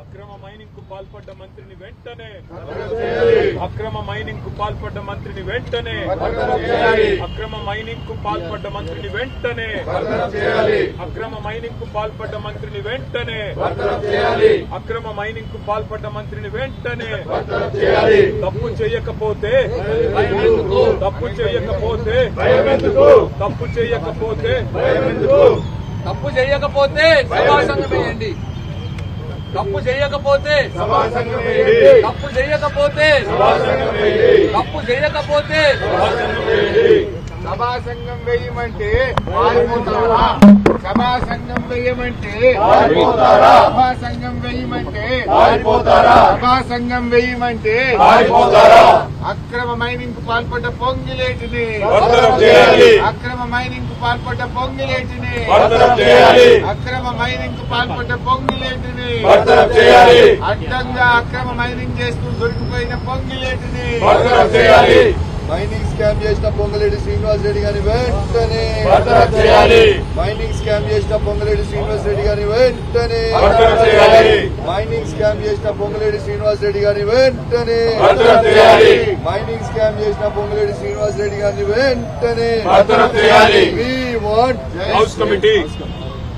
అక్రమ మైనింగ్ కు పాల్పడ్డ మంత్రిని వెంటనే అక్రమ మైనింగ్ కు పాల్పడ్డ మంత్రిని వెంటనే అక్రమ మైనింగ్ కు పాల్పడ్డ మంత్రిని వెంటనే అక్రమ మైనింగ్ కు పాల్పడ్డ మంత్రిని వెంటనే అక్రమ మైనింగ్ కు పాల్పడ్డ మంత్రిని వెంటనే తప్పు చేయకపోతే తప్పు చేయకపోతే తప్పు చేయకపోతే తప్పు చేయకపోతే సభాసంగం వేయండి. తప్పు చేయకపోతే తప్పు చేయకపోతే తప్పు చేయకపోతే సభా సంఘం వేయమంటే పారిపోతారా? సభా సంఘం వేయమంటే పారిపోతారా? సభా సంఘం వేయమంటే పారిపోతారా? సభా సంఘం వేయమంటే పారిపోతారా? అక్రమ మైనింగ్ కు పాల్పడ్డ పొంగిలేటిని అక్రమ మైనింగ్ కు పాల్పడ్డ పొంగిలేటిని అక్రమ మైనింగ్ కు పాల్పడ్డ పొంగిలేటిని అడ్డంగా అక్రమ మైనింగ్ చేస్తూ దొరికిపోయిన పొంగిలేటిని మైనింగ్ స్కామ్ చేసిన పొంగులేటి శ్రీనివాస్ రెడ్డి గారిని వెంటనే మైనింగ్ స్కామ్ చేసిన పొంగులేటి శ్రీనివాస్ రెడ్డి గారిని వెంటనే మైనింగ్ స్కామ్ చేసిన పొంగులేటి శ్రీనివాస్ రెడ్డి గారిని వెంటనే మైనింగ్ స్కామ్ చేసిన పొంగులేటి శ్రీనివాస్ రెడ్డి గారిని వెంటనే We want House Committee.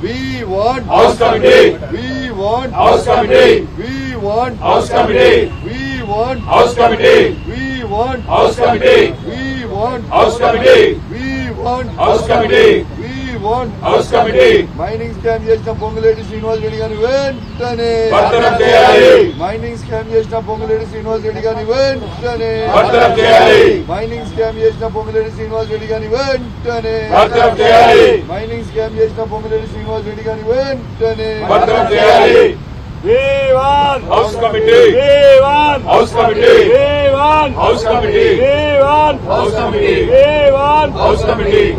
We want House Committee. We want House Committee. We want House Committee. We want House Committee. We want House Committee. We want House Committee. We want House Committee. We want House Committee. Mining scam చేసిన పొంగులేటి శ్రీనివాస్ రెడ్డి గారిని వెంటనే బర్తరఫ్ చేయాలి. Mining scam చేసిన పొంగులేటి శ్రీనివాస్ రెడ్డి గారిని వెంటనే బర్తరఫ్ చేయాలి. మైనింగ్ స్కామ్ చేసిన పొంగులేటి శ్రీనివాస్ రెడ్డి గారిని వెంటనే బర్తరఫ్ చేయాలి. మైనింగ్ స్కామ్ చేసిన పొంగులేటి శ్రీనివాస్ రెడ్డి గారిని వెంటనే బర్తరఫ్ చేయాలి. House Committee. House Committee. House Committee. House Committee. House Committee.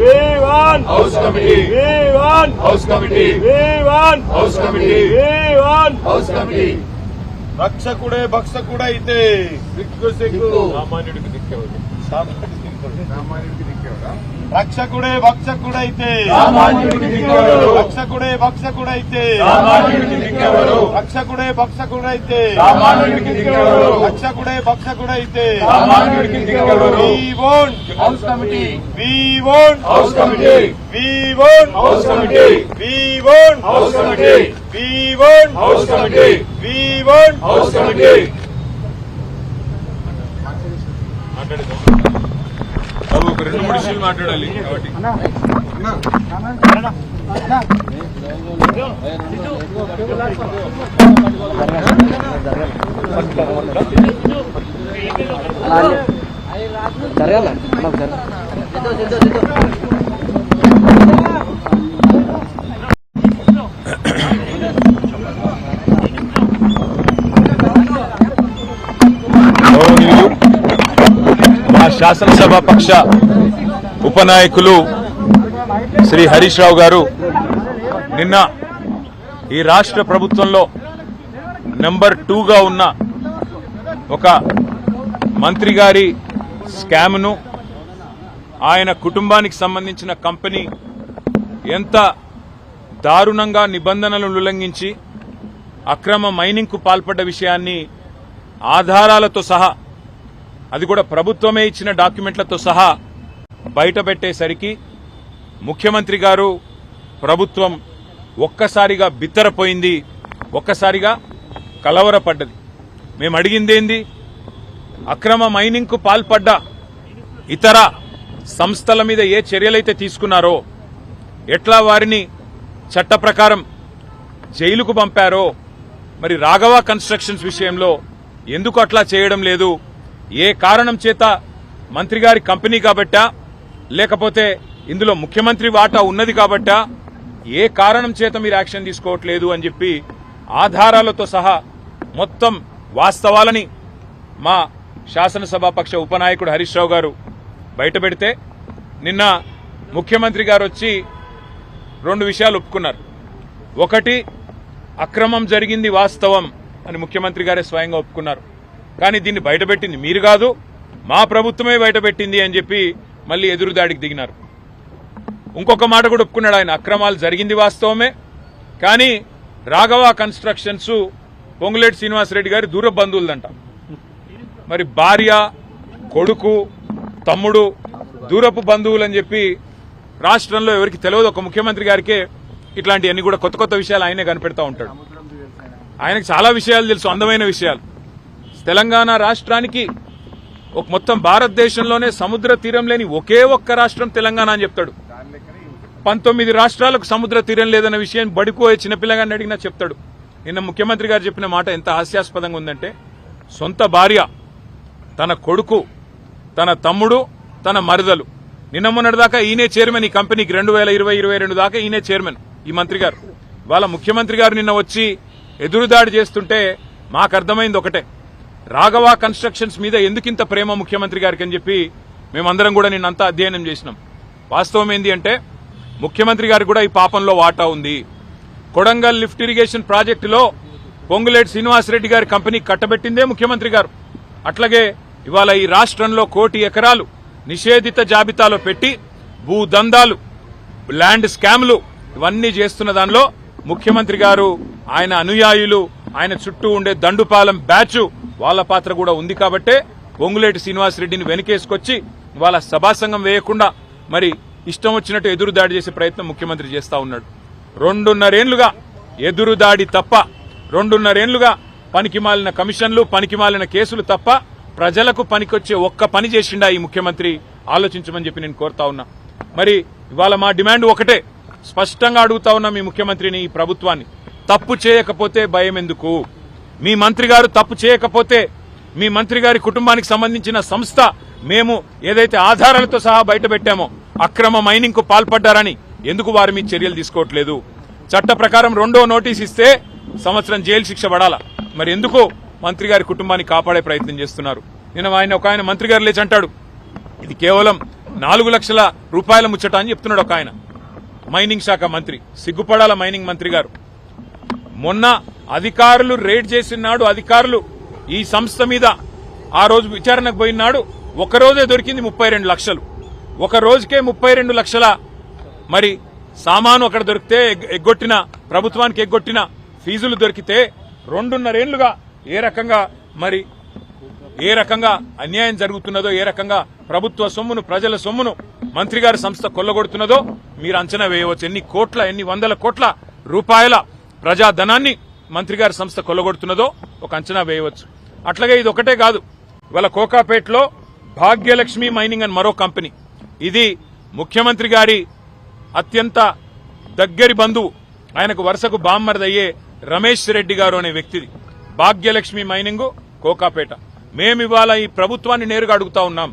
House Committee. House Committee. House Committee. House Committee. రక్షకుడే భక్షకుడైతే సామాన్యుడికి దిక్కేవాడు. రక్షకుడే భక్షకుడైతే రక్షకుడే భక్షకుడైతే రక్షకుడే భక్షకుడైతే రక్షకుడే భక్షకుడైతే We want house committee We want House Committee. We want House Committee. We want House Committee. We want House Committee. We want House Committee. బాబు ఒక 2-3 విషయాలు మాట్లాడాలి కాబట్టి మా శాసనసభ పక్ష ఉపనాయకులు శ్రీ హరీష్ రావు గారు నిన్న ఈ రాష్ట్ర ప్రభుత్వంలో నెంబర్ 2గా ఉన్న ఒక మంత్రి గారి స్కామ్ను ఆయన కుటుంబానికి సంబంధించిన కంపెనీ ఎంత దారుణంగా నిబంధనలను ఉల్లంఘించి అక్రమ మైనింగ్కు పాల్పడ్డ విషయాన్ని ఆధారాలతో సహా అది కూడా ప్రభుత్వమే ఇచ్చిన డాక్యుమెంట్లతో సహా బయటపెట్టేసరికి ముఖ్యమంత్రి గారు ప్రభుత్వం ఒక్కసారిగా బిత్తరపోయింది, ఒక్కసారిగా కలవరపడ్డది. మేము అడిగిందేంది, అక్రమ మైనింగ్కు పాల్పడ్డ ఇతర సంస్థల మీద ఏ చర్యలైతే తీసుకున్నారో, ఎట్లా వారిని చట్ట ప్రకారం జైలుకు పంపారో, మరి రాఘవ కన్స్ట్రక్షన్స్ విషయంలో ఎందుకు అట్లా చేయడం లేదు, ఏ కారణం చేత మంత్రి గారి కంపెనీ కాబట్టా లేకపోతే ఇందులో ముఖ్యమంత్రి వాటా ఉన్నది కాబట్టా ఏ కారణం చేత మీరు యాక్షన్ తీసుకోవట్లేదు అని చెప్పి ఆధారాలతో సహా మొత్తం వాస్తవాలని మా శాసనసభాపక్ష ఉపనాయకుడు హరీష్ రావు గారు బయటపెడితే నిన్న ముఖ్యమంత్రి గారు వచ్చి 2 విషయాలు ఒప్పుకున్నారు. ఒకటి, అక్రమం జరిగింది వాస్తవం అని ముఖ్యమంత్రి గారే స్వయంగా ఒప్పుకున్నారు. కానీ దీన్ని బయటపెట్టింది మీరు కాదు, మా ప్రభుత్వమే బయటపెట్టింది అని చెప్పి మళ్ళీ ఎదురుదాడికి దిగినారు. ఇంకొక మాట కూడా ఒప్పుకున్నాడు ఆయన, అక్రమాలు జరిగింది వాస్తవమే, కానీ రాఘవ కన్స్ట్రక్షన్స్ పొంగులేటి శ్రీనివాసరెడ్డి గారి దూర బంధువులదంట. మరి భార్య, కొడుకు, తమ్ముడు దూరపు బంధువులు అని చెప్పి రాష్ట్రంలో ఎవరికి తెలియదు, ఒక ముఖ్యమంత్రి గారికే ఇట్లాంటివన్నీ కూడా కొత్త కొత్త విషయాలు ఆయనే కనిపెడతా ఉంటాడు. ఆయనకు చాలా విషయాలు తెలుసు, అందమైన విషయాలు. తెలంగాణ రాష్ట్రానికి ఒక మొత్తం భారతదేశంలోనే సముద్ర తీరం లేని ఒకే ఒక్క రాష్ట్రం తెలంగాణ అని చెప్తాడు. 19 రాష్ట్రాలకు సముద్ర తీరం లేదన్న విషయం బడిపోయే చిన్నపిల్లగాన్ని అడిగినా చెప్తాడు. నిన్న ముఖ్యమంత్రి గారు చెప్పిన మాట ఎంత హాస్యాస్పదంగా ఉందంటే, సొంత భార్య, తన కొడుకు, తన తమ్ముడు, తన మరదలు, నిన్న మొన్నటిదాకా ఈయనే చైర్మన్ ఈ కంపెనీకి, 2020-22 దాకా ఈయనే చైర్మన్ ఈ మంత్రి గారు. వాళ్ళ ముఖ్యమంత్రి గారు నిన్న వచ్చి ఎదురుదాడి చేస్తుంటే మాకు అర్థమైంది ఒకటే, రాఘవ కన్స్ట్రక్షన్స్ మీద ఎందుకింత ప్రేమ ముఖ్యమంత్రి గారికి అని చెప్పి మేమందరం కూడా నిన్నంతా అధ్యయనం చేసినాం. వాస్తవం ఏంది అంటే, ముఖ్యమంత్రి గారికి కూడా ఈ పాపంలో వాటా ఉంది. కొడంగల్ లిఫ్ట్ ఇరిగేషన్ ప్రాజెక్టులో పొంగులేటి శ్రీనివాసరెడ్డి గారి కంపెనీ కట్టబెట్టిందే ముఖ్యమంత్రి గారు. అట్లాగే ఇవాళ ఈ రాష్ట్రంలో 1 కోటి ఎకరాలు నిషేధిత జాబితాలో పెట్టి భూదందాలు, ల్యాండ్ స్కామ్లు ఇవన్నీ చేస్తున్న దానిలో ముఖ్యమంత్రి గారు, ఆయన అనుయాయులు, ఆయన చుట్టూ ఉండే దండుపాలెం బ్యాచ్ వాళ్ళ పాత్ర కూడా ఉంది. కాబట్టే పొంగులేటి శ్రీనివాసరెడ్డిని వెనకేసుకొచ్చి వాళ్ళ సభాసంగం వేయకుండా మరి ఇష్టం వచ్చినట్టు ఎదురుదాడి చేసే ప్రయత్నం ముఖ్యమంత్రి చేస్తా ఉన్నాడు. 2.5 ఏళ్లుగా ఎదురుదాడి తప్ప, 2.5 ఏళ్లుగా పనికిమాలిన కమిషన్లు, పనికిమాలిన కేసులు తప్ప ప్రజలకు పనికొచ్చే ఒక్క పని చేసిండా ఈ ముఖ్యమంత్రి? ఆలోచించమని చెప్పి నేను కోరుతా ఉన్నా. మరి ఇవాళ మా డిమాండ్ ఒకటే, స్పష్టంగా అడుగుతా ఉన్నా మీ ముఖ్యమంత్రిని, ఈ ప్రభుత్వాన్ని, తప్పు చేయకపోతే భయం ఎందుకు? మీ మంత్రి గారు తప్పు చేయకపోతే, మీ మంత్రి గారి కుటుంబానికి సంబంధించిన సంస్థ మేము ఏదైతే ఆధారాలతో సహా బయటపెట్టామో అక్రమ మైనింగ్ కు పాల్పడ్డారని ఎందుకు వారి మీద చర్యలు తీసుకోవట్లేదు? చట్ట ప్రకారం 2వ నోటీస్ ఇస్తే సంవత్సరం జైలు శిక్ష పడాలా, మరి ఎందుకు మంత్రి గారి కుటుంబాన్ని కాపాడే ప్రయత్నం చేస్తున్నారు? నిన్న ఒక ఆయన మంత్రి గారు లేచి అంటాడు, ఇది కేవలం 4 లక్షల రూపాయల ముచ్చట అని చెప్తున్నాడు ఒక ఆయన, మైనింగ్ శాఖ మంత్రి. సిగ్గుపడాల మైనింగ్ మంత్రి గారు. మొన్న అధికారులు రేడ్ చేసినాడు, అధికారులు ఈ సంస్థ మీద ఆ రోజు విచారణకు పోయినాడు, ఒకరోజే దొరికింది 32 లక్షలు. ఒక రోజుకే 32 లక్షల మరి సామాను అక్కడ దొరికితే, ఎగ్గొట్టిన ప్రభుత్వానికి ఎగ్గొట్టిన ఫీజులు దొరికితే 2.5 ఏళ్లుగా ఏ రకంగా అన్యాయం జరుగుతున్నదో, ఏ రకంగా ప్రభుత్వ సొమ్మును, ప్రజల సొమ్మును మంత్రి గారి సంస్థ కొల్లగొడుతున్నదో మీరు అంచనా వేయవచ్చు. ఎన్ని వందల కోట్ల రూపాయల ప్రజాధనాన్ని మంత్రి గారి సంస్థ కొల్లగొడుతున్నదో ఒక అంచనా వేయవచ్చు. అట్లాగే ఇది ఒకటే కాదు, ఇవాళ కోకాపేటలో భాగ్యలక్ష్మి మైనింగ్ అని మరో కంపెనీ, ఇది ముఖ్యమంత్రి గారి అత్యంత దగ్గరి బంధువు, ఆయనకు వరుసకు బామ్మర్దయ్యే రమేష్ రెడ్డి గారు అనే వ్యక్తిది భాగ్యలక్ష్మి మైనింగ్ కోకాపేట. మేమివాళ ఈ ప్రభుత్వాన్ని నేరుగా అడుగుతా ఉన్నాం.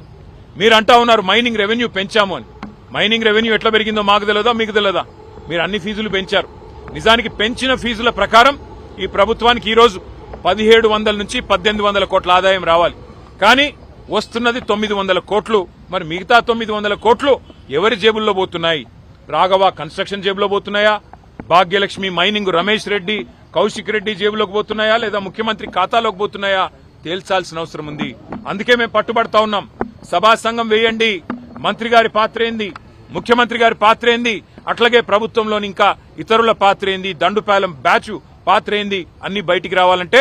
మీరు అంటా ఉన్నారు మైనింగ్ రెవెన్యూ పెంచాము అని. మైనింగ్ రెవెన్యూ ఎట్లా పెరిగిందో మాకు తెలియదా, మీకు తెలియదా? మీరు అన్ని ఫీజులు పెంచారు. నిజానికి పెంచిన ఫీజుల ప్రకారం ఈ ప్రభుత్వానికి ఈ రోజు 1700 నుంచి 1800 కోట్ల ఆదాయం రావాలి, కానీ వస్తున్నది 900 కోట్లు. మరి మిగతా 900 కోట్లు ఎవరి జేబుల్లో పోతున్నాయి? రాఘవ కన్స్ట్రక్షన్ జేబులో పోతున్నాయా? భాగ్యలక్ష్మి మైనింగ్ రమేష్ రెడ్డి, కౌశిక్ రెడ్డి జేబులోకి పోతున్నాయా, లేదా ముఖ్యమంత్రి ఖాతాలోకి పోతున్నాయా? తేల్చాల్సిన అవసరం ఉంది. అందుకే మేము పట్టుబడతా ఉన్నాం. సభా సంఘం వేయండి. మంత్రి గారి పాత్ర ఏంది, ముఖ్యమంత్రి గారి పాత్ర ఏంది, అట్లాగే ప్రభుత్వంలోని ఇంకా ఇతరుల పాత్ర ఏంది, దండుపాలెం బ్యాచ్ పాత్ర ఏంది అన్ని బయటికి రావాలంటే,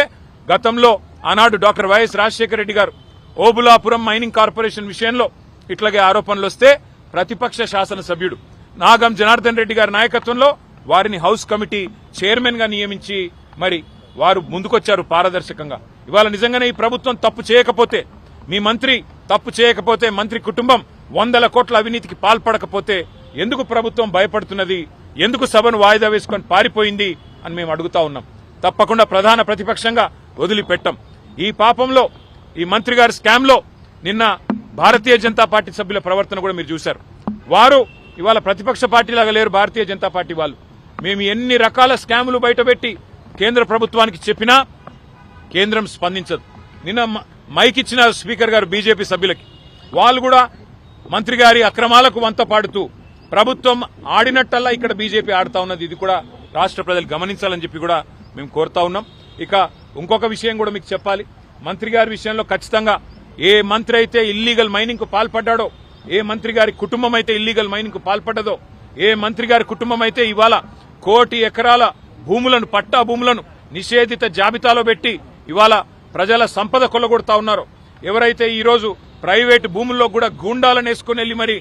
గతంలో ఆనాడు డాక్టర్ వైఎస్ రాజశేఖర రెడ్డి గారు ఓబులాపురం మైనింగ్ కార్పొరేషన్ విషయంలో ఇట్లాగే ఆరోపణలు వస్తే ప్రతిపక్ష శాసనసభ్యుడు నాగం జనార్దన్ రెడ్డి గారి నాయకత్వంలో వారిని హౌస్ కమిటీ చైర్మన్ గా నియమించి మరి వారు ముందుకొచ్చారు పారదర్శకంగా. ఇవాళ నిజంగానే ఈ ప్రభుత్వం తప్పు చేయకపోతే, మీ మంత్రి తప్పు చేయకపోతే, మంత్రి కుటుంబం 100 కోట్ల అవినీతికి పాల్పడకపోతే ఎందుకు ప్రభుత్వం భయపడుతున్నది? ఎందుకు సభను వాయిదా వేసుకొని పారిపోయింది అని మేము అడుగుతా ఉన్నాం. తప్పకుండా ప్రధాన ప్రతిపక్షంగా వదిలిపెట్టం. ఈ పాపంలో, ఈ మంత్రి గారి స్కామ్ లో నిన్న భారతీయ జనతా పార్టీ సభ్యుల ప్రవర్తన కూడా మీరు చూశారు. వారు ఇవాళ ప్రతిపక్ష పార్టీలాగా లేరు. భారతీయ జనతా పార్టీ వాళ్ళు మేము ఎన్ని రకాల స్కాములు బయటపెట్టి కేంద్ర ప్రభుత్వానికి చెప్పినా కేంద్రం స్పందించదు. నిన్న మైక్ ఇచ్చిన స్పీకర్ గారు బీజేపీ సభ్యులకి, వాళ్ళు కూడా మంత్రి గారి అక్రమాలకు వంత పాడుతూ ప్రభుత్వం ఆడినట్టల్లా ఇక్కడ బీజేపీ ఆడుతా ఉన్నది. ఇది కూడా రాష్ట్ర ప్రజలు గమనించాలని చెప్పి కూడా మేము కోరుతా ఉన్నాం. ఇక ఇంకొక విషయం కూడా మీకు చెప్పాలి. మంత్రి గారి విషయంలో ఖచ్చితంగా ఏ మంత్రి అయితే ఇల్లీగల్ మైనింగ్ కు పాల్పడ్డాడో, ఏ మంత్రి గారి కుటుంబం అయితే ఇల్లీగల్ మైనింగ్ కు పాల్పడ్డదో, ఏ మంత్రి గారి కుటుంబం అయితే ఇవాళ 1 కోటి ఎకరాల భూములను పట్టా భూములను నిషేధిత జాబితాలో పెట్టి ఇవాళ ప్రజల సంపద కొల్లగొడతా ఉన్నారో, ఎవరైతే ఈరోజు ప్రైవేటు భూముల్లో కూడా గూండాలను వేసుకుని వెళ్లి మరి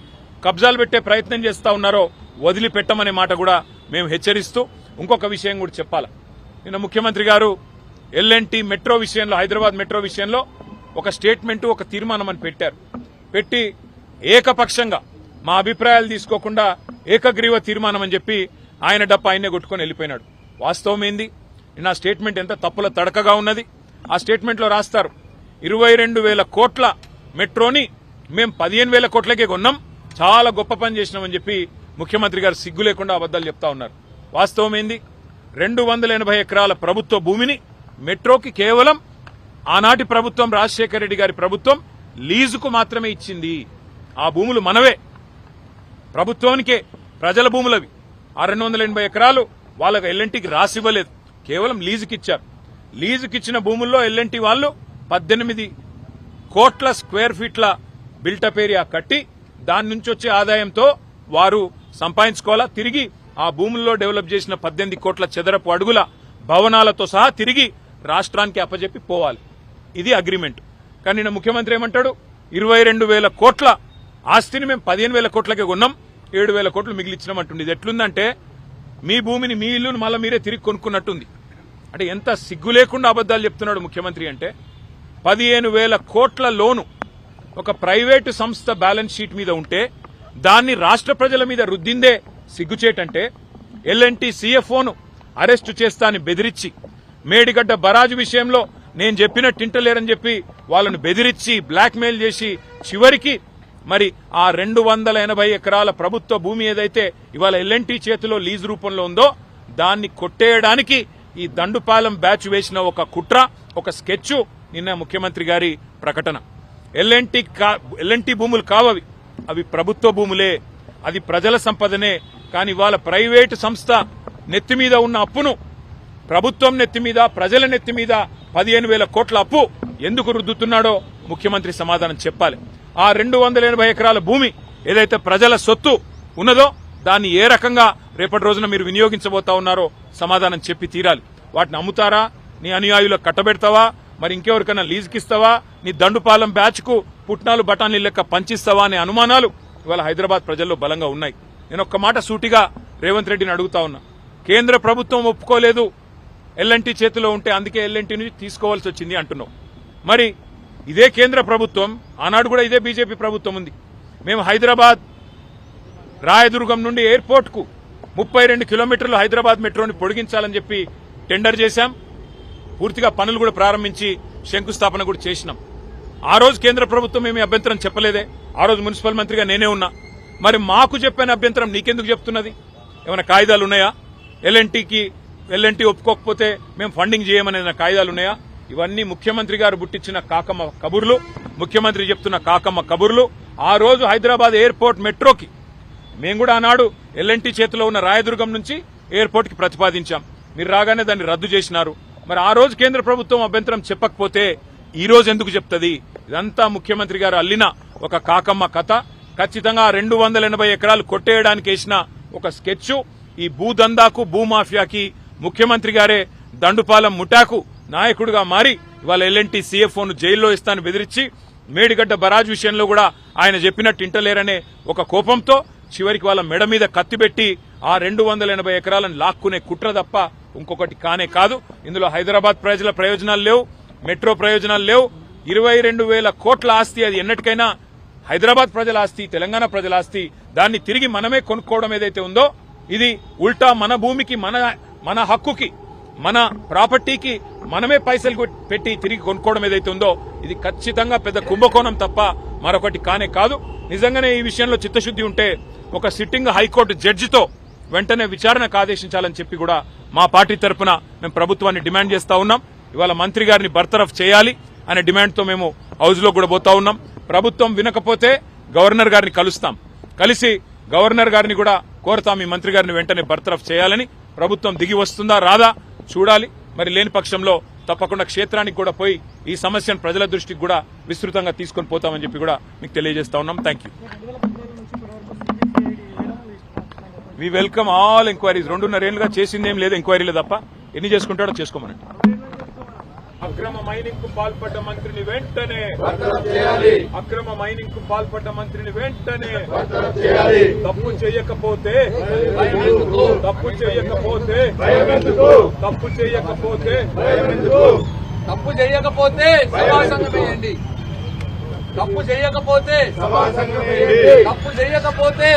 కబ్జాలు పెట్టే ప్రయత్నం చేస్తా ఉన్నారో వదిలిపెట్టమనే మాట కూడా మేము హెచ్చరిస్తూ ఇంకొక విషయం కూడా చెప్పాలి. నిన్న ముఖ్యమంత్రి గారు ఎల్ఎన్టీ మెట్రో విషయంలో, హైదరాబాద్ మెట్రో విషయంలో ఒక స్టేట్మెంట్, ఒక తీర్మానం అని పెట్టి ఏకపక్షంగా మా అభిప్రాయాలు తీసుకోకుండా ఏకగ్రీవ తీర్మానం అని చెప్పి ఆయన డప్ప ఆయనే కొట్టుకొని వెళ్ళిపోయినాడు. వాస్తవం ఏంది? నిన్న ఆ స్టేట్మెంట్ ఎంత తప్పుల తడకగా ఉన్నది. ఆ స్టేట్మెంట్ లో రాస్తారు 22,000 కోట్ల మెట్రోని మేము 15,000 కోట్లకే కొన్నాం, చాలా గొప్ప పని చేసినామని చెప్పి ముఖ్యమంత్రి గారు సిగ్గు లేకుండా అబద్దాలు చెప్తా ఉన్నారు. వాస్తవం ఏంది? 280 ఎకరాల ప్రభుత్వ భూమిని మెట్రోకి కేవలం ఆనాటి ప్రభుత్వం, రాజశేఖర రెడ్డి గారి ప్రభుత్వం లీజుకు మాత్రమే ఇచ్చింది. ఆ భూములు మనవే, ప్రభుత్వానికే, ప్రజల భూములవి. ఆ 280 ఎకరాలు వాళ్ళకి ఎల్ఎన్టీకి రాసివ్వలేదు, కేవలం లీజుకిచ్చారు. లీజుకిచ్చిన భూముల్లో ఎల్ఎన్టీ వాళ్ళు 18 కోట్ల స్క్వేర్ ఫీట్ల బిల్టప్ ఏరియా కట్టి దాని నుంచి వచ్చే ఆదాయంతో వారు సంపాదించుకోవాలా, తిరిగి ఆ భూముల్లో డెవలప్ చేసిన 18 కోట్ల చదరపు అడుగుల భవనాలతో సహా తిరిగి రాష్ట్రానికి అప్పజెప్పి పోవాలి. ఇది అగ్రిమెంట్. కానీ నిన్న ముఖ్యమంత్రి ఏమంటాడు? 22,000 కోట్ల ఆస్తిని మేము 15,000 కోట్లకే కొన్నాం, 7,000 కోట్లు మిగిలిచ్చినామంటుంది. ఇది ఎట్లుందంటే మీ భూమిని, మీ ఇల్లును మళ్ళీ మీరే తిరిగి కొనుక్కున్నట్టుంది. అంటే ఎంత సిగ్గు లేకుండా అబద్దాలు చెప్తున్నాడు ముఖ్యమంత్రి అంటే. 15,000 కోట్ల లోను ఒక ప్రైవేటు సంస్థ బ్యాలెన్స్ షీట్ మీద ఉంటే దాన్ని రాష్ట్ర ప్రజల మీద రుద్దిందే సిగ్గుచేటంటే, ఎల్ఎన్టీ సీఎఫ్ఓను అరెస్టు చేస్తానని బెదిరించి, మేడిగడ్డ బరాజు విషయంలో నేను చెప్పినట్టు ఇంటలేరని చెప్పి వాళ్ళను బెదిరించి బ్లాక్మెయిల్ చేసి చివరికి మరి ఆ 280 ఎకరాల ప్రభుత్వ భూమి ఏదైతే ఇవాళ ఎల్ఎన్టీ చేతిలో లీజ్ రూపంలో ఉందో దాన్ని కొట్టేయడానికి ఈ దండుపాలెం బ్యాచ్ వేసిన ఒక కుట్ర, ఒక స్కెచ్ నిన్న ముఖ్యమంత్రి గారి ప్రకటన. ఎల్ఎన్టీ భూములు కావవి, అవి ప్రభుత్వ భూములే, అది ప్రజల సంపదనే. కానీ ఇవాళ ప్రైవేటు సంస్థ నెత్తి మీద ఉన్న అప్పును ప్రభుత్వం నెత్తి మీద, ప్రజల నెత్తి మీద 15,000 కోట్ల అప్పు ఎందుకు రుద్దుతున్నాడో ముఖ్యమంత్రి సమాధానం చెప్పాలి. ఆ 280 ఎకరాల భూమి ఏదైతే ప్రజల సొత్తు ఉన్నదో దాన్ని ఏ రకంగా రేపటి రోజున మీరు వినియోగించబోతా ఉన్నారో సమాధానం చెప్పి తీరాలి. వాటిని అమ్ముతారా, నీ అనుయాయులకు కట్టబెడతావా, మరి ఇంకెవరికైనా లీజుకిస్తావా, నీ దండుపాలెం బ్యాచ్ కు పుట్నాలు బఠానీ లెక్క పంచిస్తావా అనే అనుమానాలు ఇవాళ హైదరాబాద్ ప్రజల్లో బలంగా ఉన్నాయి. నేను ఒక్క మాట సూటిగా రేవంత్ రెడ్డిని అడుగుతా ఉన్నా. కేంద్ర ప్రభుత్వం ఒప్పుకోలేదు ఎల్ఎన్టీ చేతిలో ఉంటే, అందుకే ఎల్ఎన్టీ నుంచి తీసుకోవాల్సి వచ్చింది అంటున్నావు. మరి ఇదే కేంద్ర ప్రభుత్వం, ఆనాడు కూడా ఇదే బీజేపీ ప్రభుత్వం ఉంది. మేము హైదరాబాద్ రాయదుర్గం నుండి ఎయిర్పోర్ట్ కు 32 కిలోమీటర్లు హైదరాబాద్ మెట్రోని పొడిగించాలని చెప్పి టెండర్ చేశాం. పూర్తిగా పనులు కూడా ప్రారంభించి శంకుస్థాపన కూడా చేసినాం. ఆ రోజు కేంద్ర ప్రభుత్వం ఏమీ అభ్యంతరం చెప్పలేదే. ఆ రోజు మున్సిపల్ మంత్రిగా నేనే ఉన్నా. మరి మాకు చెప్పిన అభ్యంతరం నీకెందుకు చెప్తున్నది? ఏమైనా కాయిదాలు ఉన్నాయా? ఎల్ఎన్టీ ఒప్పుకోకపోతే మేము ఫండింగ్ చేయమనే కాయిదాలు ఉన్నాయా? ఇవన్నీ ముఖ్యమంత్రి గారు బుట్టించిన కాకమ్మ కబుర్లు, ముఖ్యమంత్రి చెప్తున్న కాకమ్మ కబుర్లు. ఆ రోజు హైదరాబాద్ ఎయిర్పోర్ట్ మెట్రోకి మేము కూడా ఆనాడు ఎల్ఎన్టీ చేతిలో ఉన్న రాయదుర్గం నుంచి ఎయిర్పోర్ట్ కి ప్రతిపాదించాం. మీరు రాగానే దాన్ని రద్దు చేసినారు. మరి ఆ రోజు కేంద్ర ప్రభుత్వం అభ్యంతరం చెప్పకపోతే ఈ రోజు ఎందుకు చెప్తుంది? ఇదంతా ముఖ్యమంత్రి గారు అల్లిన ఒక కాకమ్మ కథ. ఖచ్చితంగా 280 ఎకరాలు కొట్టేయడానికి వేసిన ఒక స్కెచ్. ఈ భూదందాకు, భూమాఫియాకి ముఖ్యమంత్రి గారే దండుపాలెం ముఠాకు నాయకుడిగా మారి ఇవాళ ఎల్ఎన్టీ సీఎఫ్ఓను జైల్లో ఇస్తాను బెదిరించి, మేడిగడ్డ బరాజ్ విషయంలో కూడా ఆయన చెప్పినట్టు ఇంటలేరనే ఒక కోపంతో చివరికి వాళ్ళ మెడ మీద కత్తిపెట్టి ఆ 280 ఎకరాలను లాక్కునే కుట్ర తప్ప ఇంకొకటి కానే కాదు. ఇందులో హైదరాబాద్ ప్రజల ప్రయోజనాలు లేవు, మెట్రో ప్రయోజనాలు లేవు. 22,000 కోట్ల ఆస్తి, అది ఎన్నటికైనా హైదరాబాద్ ప్రజల ఆస్తి, తెలంగాణ ప్రజల ఆస్తి. దాన్ని తిరిగి మనమే కొనుక్కోవడం ఏదైతే ఉందో ఇది ఉల్టా మన భూమికి, మన హక్కుకి, మన ప్రాపర్టీకి మనమే పైసలు పెట్టి తిరిగి కొనుక్కోవడం ఏదైతే ఉందో ఇది ఖచ్చితంగా పెద్ద కుంభకోణం తప్ప మరొకటి కానే కాదు. నిజంగానే ఈ విషయంలో చిత్తశుద్ది ఉంటే ఒక సిట్టింగ్ హైకోర్టు జడ్జితో వెంటనే విచారణకు ఆదేశించాలని చెప్పి కూడా మా పార్టీ తరఫున మేము ప్రభుత్వాన్ని డిమాండ్ చేస్తా ఉన్నాం. ఇవాళ మంత్రి గారిని బర్తరఫ్ చేయాలి అనే డిమాండ్తో మేము హౌస్ లో కూడా పోతా ఉన్నాం. ప్రభుత్వం వినకపోతే గవర్నర్ గారిని కలుస్తాం, కలిసి గవర్నర్ గారిని కూడా కోరతాం ఈ మంత్రి గారిని వెంటనే బర్తరఫ్ చేయాలని. ప్రభుత్వం దిగి వస్తుందా రాదా చూడాలి. మరి లేని పక్షంలో తప్పకుండా క్షేత్రానికి కూడా పోయి ఈ సమస్యను ప్రజల దృష్టికి కూడా విస్తృతంగా తీసుకొని పోతామని చెప్పి కూడా మీకు తెలియజేస్తా ఉన్నాం. Thank you. We welcome all enquiries. 2.5 ఏళ్లుగా చేసిందేం లేదు ఎంక్వైరీలు తప్ప. ఎన్ని చేసుకుంటాడో చేసుకోమనండి. అక్రమ మైనింగ్ కు పాల్పడ్డ మంత్రిని వెంటనే అక్రమ మైనింగ్ కు పాల్పడ్డ మంత్రిని వెంటనే తప్పు చేయకపోతే తప్పు చేయకపోతే తప్పు చేయకపోతే తప్పు చేయకపోతే సభాసంగం వేయండి. తప్పు చేయకపోతే సభా సంఘం వేయండి. తప్పు చేయకపోతే